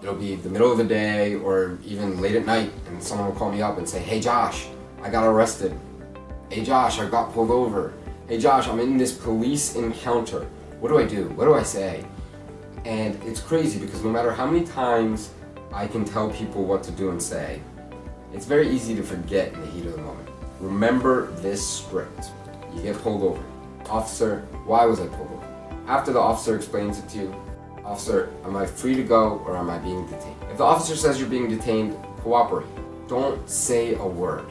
It'll be the middle of the day or even late at night, and someone will call me up and say, "Hey Josh, I got arrested. Hey Josh, I got pulled over. Hey Josh, I'm in this police encounter. What do I do? What do I say?" And it's crazy because no matter how many times I can tell people what to do and say, it's very easy to forget in the heat of the moment. Remember this script. You get pulled over. "Officer, why was I pulled over?" After the officer explains it to you, "Officer, am I free to go or am I being detained?" If the officer says you're being detained, cooperate. Don't say a word.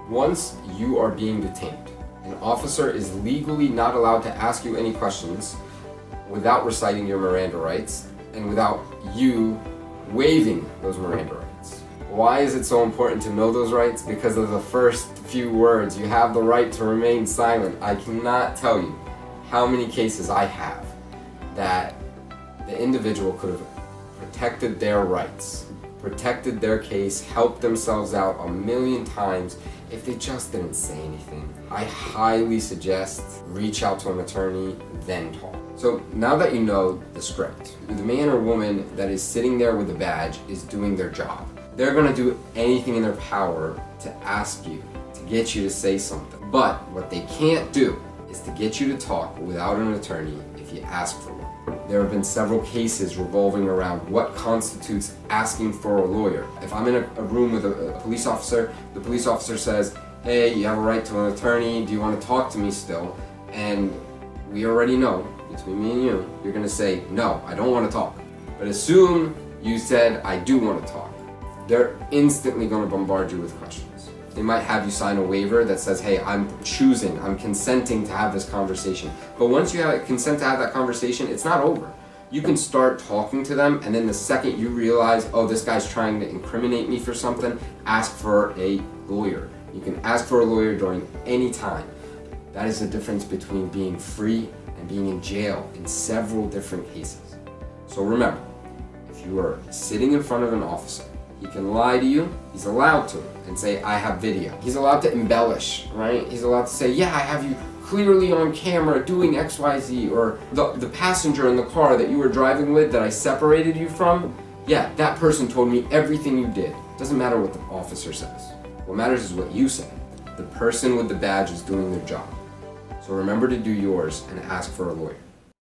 Once you are being detained, an officer is legally not allowed to ask you any questions without reciting your Miranda rights and without you waiving those Miranda rights. Why is it so important to know those rights? Because of the first few words. You have the right to remain silent. I cannot tell you how many cases I have that the individual could have protected their rights, protected their case, helped themselves out a million times if they just didn't say anything. I highly suggest reach out to an attorney, then talk. So now that you know the script, the man or woman that is sitting there with a badge is doing their job. They're gonna do anything in their power to ask you, to get you to say something. But what they can't do is to get you to talk without an attorney if you ask for one. There have been several cases revolving around what constitutes asking for a lawyer. If I'm in a room with a police officer, the police officer says, "Hey, you have a right to an attorney, do you want to talk to me still?" And we already know, between me and you, you're gonna say, "No, I don't want to talk." But as soon you said, "I do want to talk," they're instantly gonna bombard you with questions. They might have you sign a waiver that says, "Hey, I'm consenting to have this conversation." But once you consent to have that conversation, it's not over. You can start talking to them, and then the second you realize, "Oh, this guy's trying to incriminate me for something," ask for a lawyer. You can ask for a lawyer during any time. That is the difference between being free and being in jail in several different cases. So remember, if you are sitting in front of an officer, he can lie to you, he's allowed to, and say, "I have video." He's allowed to embellish, right? He's allowed to say, "Yeah, I have you clearly on camera doing XYZ," or the passenger in the car that you were driving with that I separated you from, yeah, that person told me everything you did. Doesn't matter what the officer says. What matters is what you say. The person with the badge is doing their job. So remember to do yours and ask for a lawyer.